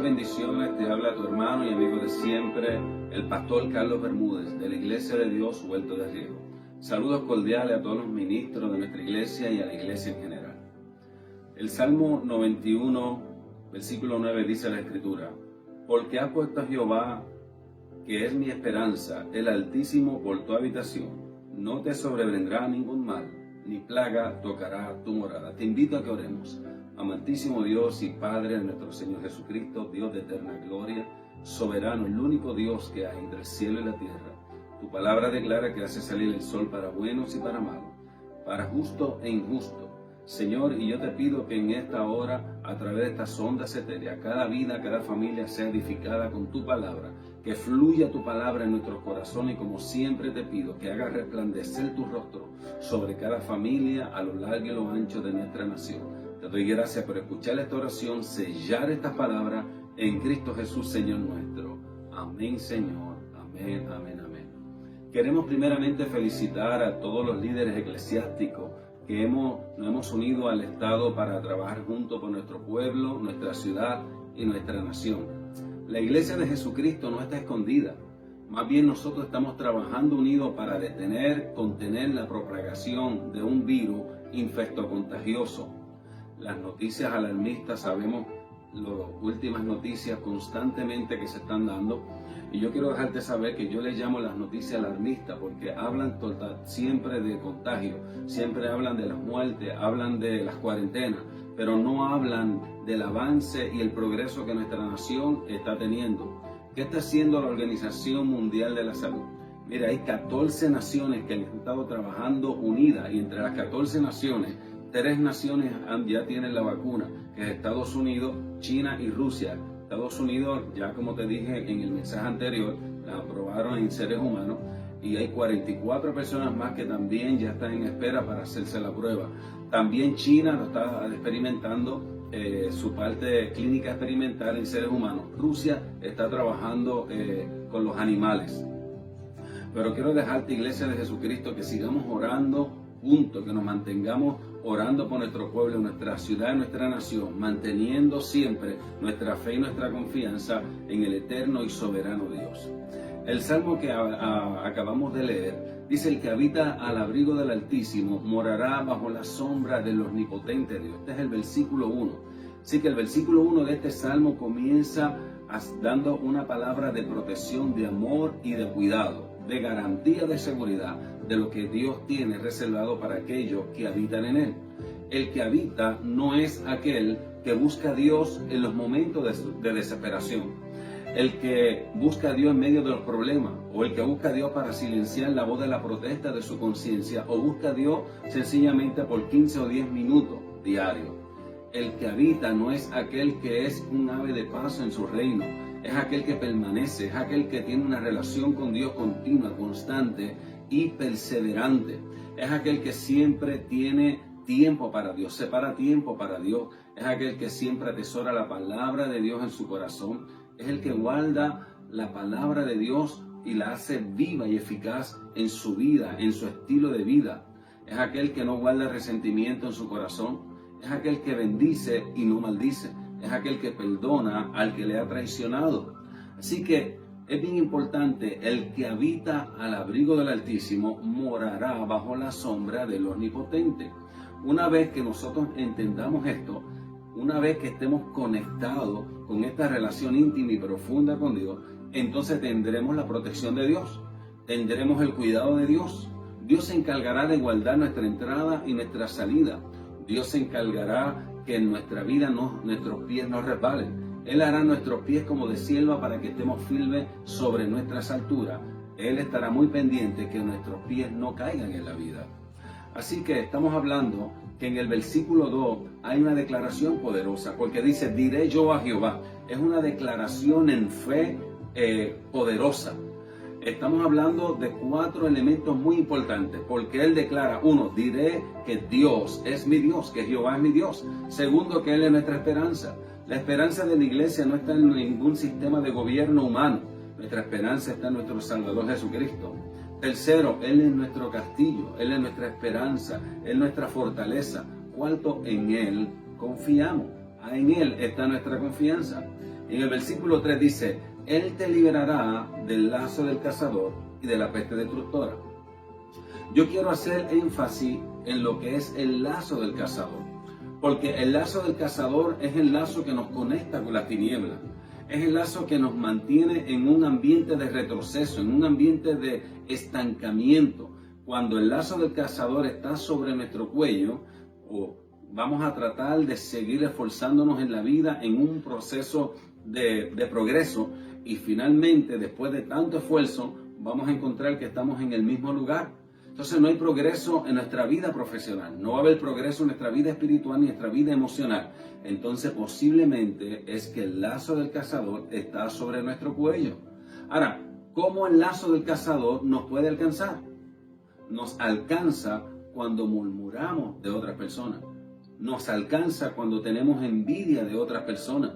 bendiciones, te habla tu hermano y amigo de siempre, el pastor Carlos Bermúdez, de la Iglesia de Dios Huerto de Riego. Saludos cordiales a todos los ministros de nuestra iglesia y a la iglesia en general. El Salmo 91, versículo 9 dice la Escritura: porque ha puesto a Jehová, que es mi esperanza, el Altísimo por tu habitación, no te sobrevendrá ningún mal, ni plaga tocará tu morada. Te invito a que oremos. Amantísimo Dios y Padre de nuestro Señor Jesucristo, Dios de eterna gloria, soberano, el único Dios que hay entre el cielo y la tierra. Tu palabra declara que hace salir el sol para buenos y para malos, para justo e injusto. Señor, y yo te pido que en esta hora, a través de estas ondas etéreas, cada vida, cada familia sea edificada con tu palabra, que fluya tu palabra en nuestros corazones, y como siempre te pido que hagas resplandecer tu rostro sobre cada familia a lo largo y lo ancho de nuestra nación. Te doy gracias por escuchar esta oración, sellar estas palabras en Cristo Jesús, Señor nuestro. Amén, Señor. Amén, amén, amén. Queremos primeramente felicitar a todos los líderes eclesiásticos que nos hemos unido al Estado para trabajar juntos por nuestro pueblo, nuestra ciudad y nuestra nación. La Iglesia de Jesucristo no está escondida. Más bien nosotros estamos trabajando unidos para contener la propagación de un virus infectocontagioso. Las noticias alarmistas, sabemos las últimas noticias constantemente que se están dando, y yo quiero dejarte saber que yo les llamo las noticias alarmistas porque hablan siempre de contagio, siempre hablan de las muertes, hablan de las cuarentenas, pero no hablan del avance y el progreso que nuestra nación está teniendo. ¿Qué está haciendo la Organización Mundial de la Salud? Mira, hay 14 naciones que han estado trabajando unidas, y entre las 14 naciones, 3 naciones ya tienen la vacuna, que es Estados Unidos, China y Rusia. Estados Unidos, ya como te dije en el mensaje anterior, la aprobaron en seres humanos, y hay 44 personas más que también ya están en espera para hacerse la prueba. También China lo está experimentando, su parte clínica experimental en seres humanos. Rusia está trabajando con los animales. Pero quiero dejarte, Iglesia de Jesucristo, que sigamos orando juntos, que nos mantengamos orando por nuestro pueblo, nuestra ciudad y nuestra nación, manteniendo siempre nuestra fe y nuestra confianza en el eterno y soberano Dios. El salmo que acabamos de leer dice: el que habita al abrigo del Altísimo morará bajo la sombra del omnipotente Dios. Este es el versículo 1. Así que el versículo 1 de este salmo comienza dando una palabra de protección, de amor y de cuidado, de garantía de seguridad de lo que Dios tiene reservado para aquellos que habitan en Él. El que habita no es aquel que busca a Dios en los momentos de desesperación, el que busca a Dios en medio de los problemas, o el que busca a Dios para silenciar la voz de la protesta de su conciencia, o busca a Dios sencillamente por 15 o 10 minutos diarios. El que habita no es aquel que es un ave de paso en su reino, es aquel que permanece, es aquel que tiene una relación con Dios continua, constante y perseverante. Es aquel que siempre tiene tiempo para Dios, separa tiempo para Dios. Es aquel que siempre atesora la palabra de Dios en su corazón. Es el que guarda la palabra de Dios y la hace viva y eficaz en su vida, en su estilo de vida. Es aquel que no guarda resentimiento en su corazón. Es aquel que bendice y no maldice. Es aquel que perdona al que le ha traicionado. Así que es bien importante: el que habita al abrigo del Altísimo morará bajo la sombra del Omnipotente. Una vez que nosotros entendamos esto, una vez que estemos conectados con esta relación íntima y profunda con Dios, entonces tendremos la protección de Dios, tendremos el cuidado de Dios. Dios se encargará de guardar nuestra entrada y nuestra salida. Dios se encargará que en nuestra vida nuestros pies no resbalen. Él hará nuestros pies como de sierva para que estemos firmes sobre nuestras alturas. Él estará muy pendiente que nuestros pies no caigan en la vida. Así que estamos hablando que en el versículo 2 hay una declaración poderosa, porque dice: diré yo a Jehová. Es una declaración en fe poderosa. Estamos hablando de 4 elementos muy importantes, porque él declara: 1, diré que Dios es mi Dios, que Jehová es mi Dios. 2, que Él es nuestra esperanza. La esperanza de la iglesia no está en ningún sistema de gobierno humano. Nuestra esperanza está en nuestro Salvador Jesucristo. 3, Él es nuestro castillo, Él es nuestra esperanza, Él es nuestra fortaleza. 4, en Él confiamos. En Él está nuestra confianza. En el versículo 3 dice, Él te liberará del lazo del cazador y de la peste destructora. Yo quiero hacer énfasis en lo que es el lazo del cazador, porque el lazo del cazador es el lazo que nos conecta con las tinieblas, es el lazo que nos mantiene en un ambiente de retroceso, en un ambiente de estancamiento. Cuando el lazo del cazador está sobre nuestro cuello, vamos a tratar de seguir esforzándonos en la vida en un proceso de progreso, y finalmente, después de tanto esfuerzo, vamos a encontrar que estamos en el mismo lugar. Entonces no hay progreso en nuestra vida profesional, no va a haber progreso en nuestra vida espiritual ni en nuestra vida emocional. Entonces posiblemente es que el lazo del cazador está sobre nuestro cuello. Ahora, ¿cómo el lazo del cazador nos puede alcanzar? Nos alcanza cuando murmuramos de otras personas. Nos alcanza cuando tenemos envidia de otras personas.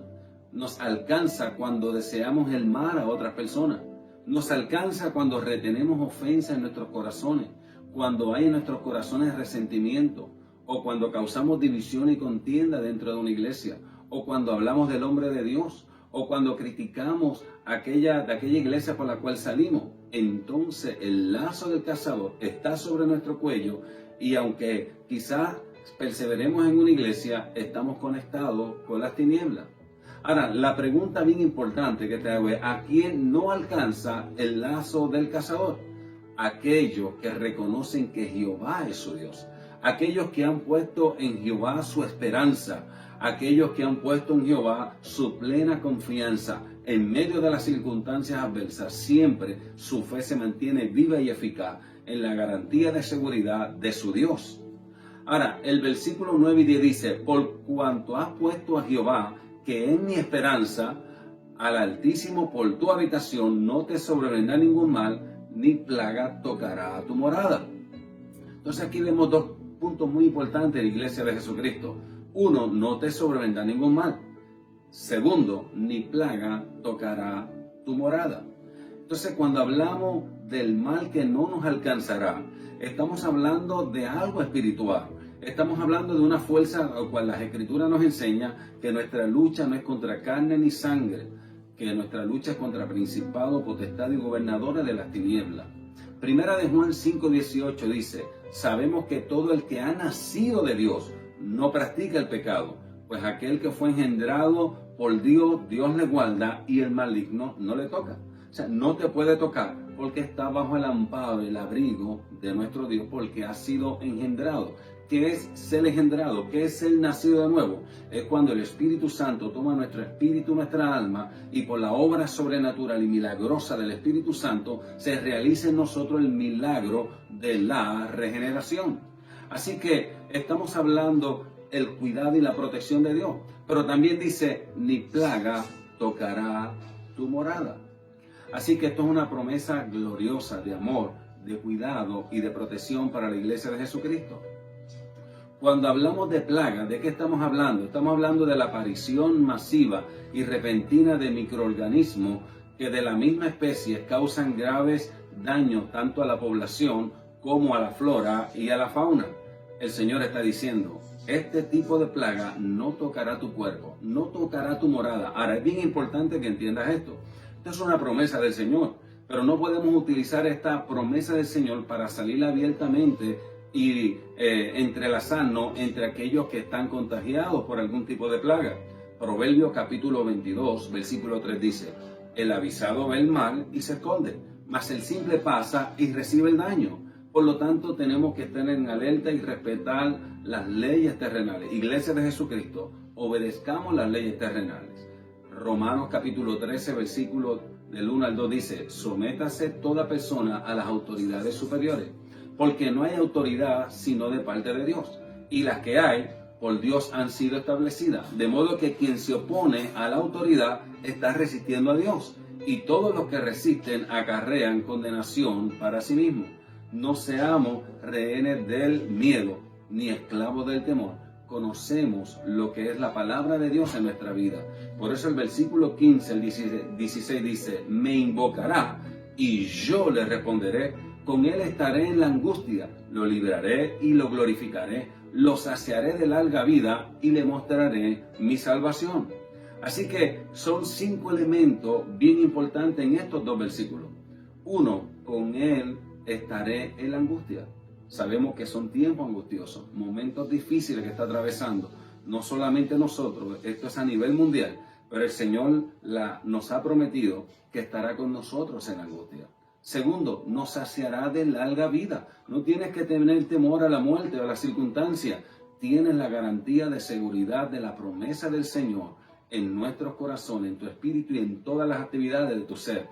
Nos alcanza cuando deseamos el mal a otras personas. Nos alcanza cuando retenemos ofensa en nuestros corazones, cuando hay en nuestros corazones resentimiento, o cuando causamos división y contienda dentro de una iglesia, o cuando hablamos del hombre de Dios, o cuando criticamos de aquella iglesia por la cual salimos. Entonces el lazo del cazador está sobre nuestro cuello, y aunque quizás perseveremos en una iglesia, estamos conectados con las tinieblas. Ahora, la pregunta bien importante que te hago es, ¿a quién no alcanza el lazo del cazador? Aquellos que reconocen que Jehová es su Dios, aquellos que han puesto en Jehová su esperanza, aquellos que han puesto en Jehová su plena confianza. En medio de las circunstancias adversas, siempre su fe se mantiene viva y eficaz en la garantía de seguridad de su Dios. Ahora, el versículo 9 y 10 dice, por cuanto has puesto a Jehová, que es mi esperanza, al Altísimo por tu habitación, no te sobrevendrá ningún mal, ni plaga tocará a tu morada. Entonces aquí vemos dos puntos muy importantes de la iglesia de Jesucristo. Uno, no te sobrevendrá ningún mal. Segundo, ni plaga tocará tu morada. Entonces cuando hablamos del mal que no nos alcanzará, estamos hablando de algo espiritual. Estamos hablando de una fuerza a la cual las Escrituras nos enseñan que nuestra lucha no es contra carne ni sangre, que nuestra lucha es contra principados, potestades y gobernadores de las tinieblas. Primera de Juan 5:18 dice, sabemos que todo el que ha nacido de Dios no practica el pecado, pues aquel que fue engendrado por Dios, Dios le guarda y el maligno no le toca. O sea, no te puede tocar porque está bajo el amparo, el abrigo de nuestro Dios, porque ha sido engendrado. ¿Qué es ser engendrado? ¿Qué es ser nacido de nuevo? Es cuando el Espíritu Santo toma nuestro espíritu, nuestra alma, y por la obra sobrenatural y milagrosa del Espíritu Santo se realiza en nosotros el milagro de la regeneración. Así que estamos hablando el cuidado y la protección de Dios, pero también dice, ni plaga tocará tu morada. Así que esto es una promesa gloriosa de amor, de cuidado y de protección para la iglesia de Jesucristo. Cuando hablamos de plaga, ¿de qué estamos hablando? Estamos hablando de la aparición masiva y repentina de microorganismos que de la misma especie causan graves daños tanto a la población como a la flora y a la fauna. El Señor está diciendo, este tipo de plaga no tocará tu cuerpo, no tocará tu morada. Ahora, es bien importante que entiendas esto. Esto es una promesa del Señor, pero no podemos utilizar esta promesa del Señor para salir abiertamente y entrelazarnos entre aquellos que están contagiados por algún tipo de plaga. Proverbios capítulo 22, versículo 3 dice, el avisado ve el mal y se esconde, mas el simple pasa y recibe el daño. Por lo tanto, tenemos que estar en alerta y respetar las leyes terrenales. Iglesia de Jesucristo, obedezcamos las leyes terrenales. Romanos capítulo 13, versículo del 1 al 2 dice, sométase toda persona a las autoridades superiores, porque no hay autoridad sino de parte de Dios, y las que hay por Dios han sido establecidas, de modo que quien se opone a la autoridad está resistiendo a Dios, y todos los que resisten acarrean condenación para sí mismos. No seamos rehenes del miedo, ni esclavos del temor. Conocemos lo que es la palabra de Dios en nuestra vida. Por eso el versículo 15, el 16 dice, me invocará y yo le responderé, con él estaré en la angustia, lo libraré y lo glorificaré, lo saciaré de larga vida y le mostraré mi salvación. Así que son 5 elementos bien importantes en estos 2 versículos. 1, con Él estaré en la angustia. Sabemos que son tiempos angustiosos, momentos difíciles que está atravesando, no solamente nosotros, esto es a nivel mundial, pero el Señor nos ha prometido que estará con nosotros en la angustia. Segundo, nos saciará de larga vida. No tienes que tener temor a la muerte o a la circunstancia. Tienes la garantía de seguridad de la promesa del Señor en nuestros corazones, en tu espíritu y en todas las actividades de tu ser.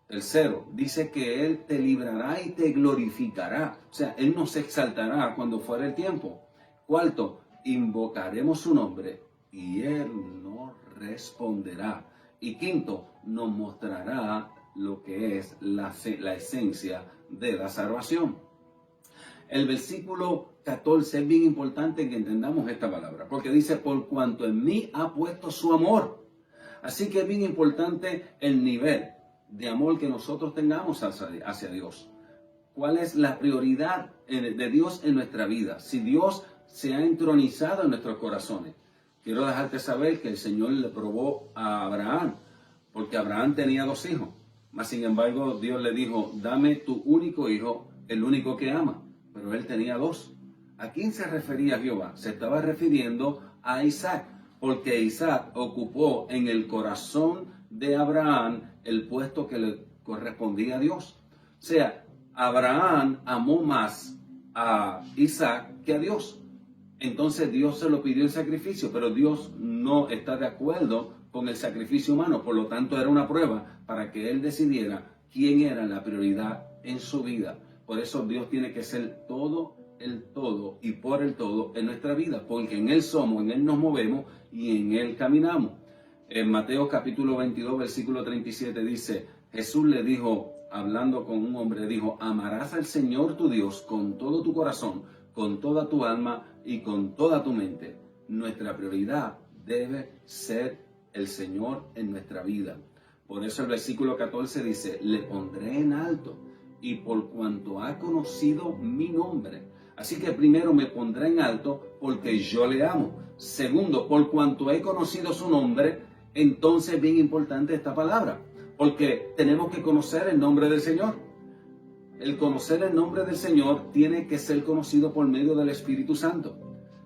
Tercero, dice que Él te librará y te glorificará. O sea, Él nos exaltará cuando fuera el tiempo. Cuarto, invocaremos su nombre y Él nos responderá. Y quinto, nos mostrará lo que es la esencia de la salvación. El versículo 14 es bien importante que entendamos esta palabra, porque dice, por cuanto en mí ha puesto su amor. Así que es bien importante el nivel de amor que nosotros tengamos hacia Dios. ¿Cuál es la prioridad de Dios en nuestra vida? Si Dios se ha entronizado en nuestros corazones. Quiero dejarte saber que el Señor le probó a Abraham, porque Abraham tenía 2 hijos. Mas sin embargo, Dios le dijo, dame tu único hijo, el único que ama. Pero él tenía 2. ¿A quién se refería Jehová? Se estaba refiriendo a Isaac, porque Isaac ocupó en el corazón de Abraham el puesto que le correspondía a Dios. O sea, Abraham amó más a Isaac que a Dios. Entonces Dios se lo pidió en sacrificio, pero Dios no está de acuerdo con el sacrificio humano. Por lo tanto, era una prueba para que él decidiera quién era la prioridad en su vida. Por eso Dios tiene que ser todo, el todo y por el todo en nuestra vida, porque en Él somos, en Él nos movemos y en Él caminamos. En Mateo capítulo 22, versículo 37 dice, Jesús le dijo, hablando con un hombre, dijo, amarás al Señor tu Dios con todo tu corazón, con toda tu alma y con toda tu mente. Nuestra prioridad debe ser el Señor en nuestra vida. Por eso el versículo 14 dice, le pondré en alto y por cuanto ha conocido mi nombre. Así que primero me pondré en alto porque yo le amo. Segundo, por cuanto he conocido su nombre, entonces bien importante esta palabra, porque tenemos que conocer el nombre del Señor. El conocer el nombre del Señor tiene que ser conocido por medio del Espíritu Santo.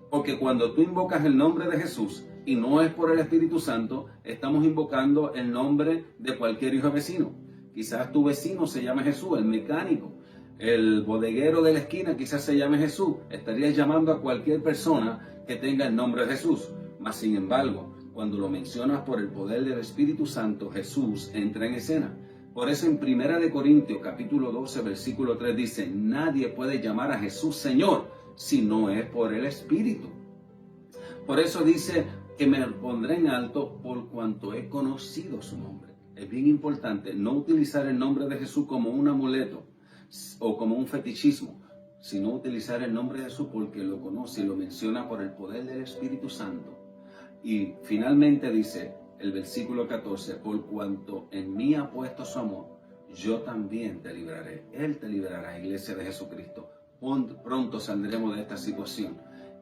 Porque cuando tú invocas el nombre de Jesús y no es por el Espíritu Santo, estamos invocando el nombre de cualquier hijo vecino. Quizás tu vecino se llame Jesús, el mecánico, el bodeguero de la esquina quizás se llame Jesús. Estarías llamando a cualquier persona que tenga el nombre de Jesús. Mas sin embargo, cuando lo mencionas por el poder del Espíritu Santo, Jesús entra en escena. Por eso en 1 Corintios capítulo 12, versículo 3 dice, nadie puede llamar a Jesús Señor si no es por el Espíritu. Por eso dice que me pondré en alto por cuanto he conocido su nombre. Es bien importante no utilizar el nombre de Jesús como un amuleto o como un fetichismo, sino utilizar el nombre de Jesús porque lo conoce y lo menciona por el poder del Espíritu Santo. Y finalmente dice el versículo 14, por cuanto en mí ha puesto su amor, yo también te libraré. Él te librará, iglesia de Jesucristo. Pronto saldremos de esta situación.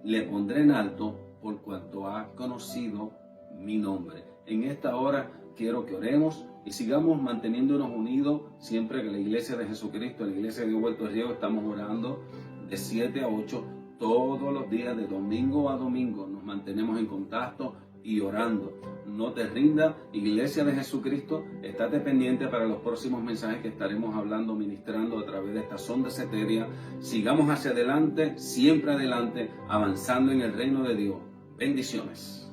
Le pondré en alto por cuanto ha conocido mi nombre. En esta hora quiero que oremos y sigamos manteniéndonos unidos siempre que la iglesia de Jesucristo, la iglesia de Puerto Rico, estamos orando de 7 a 8 todos los días, de domingo a domingo. Nos mantenemos en contacto y orando. No te rindas, iglesia de Jesucristo, estate pendiente para los próximos mensajes que estaremos hablando, ministrando a través de esta sonda etérea. Sigamos hacia adelante, siempre adelante, avanzando en el reino de Dios. Bendiciones.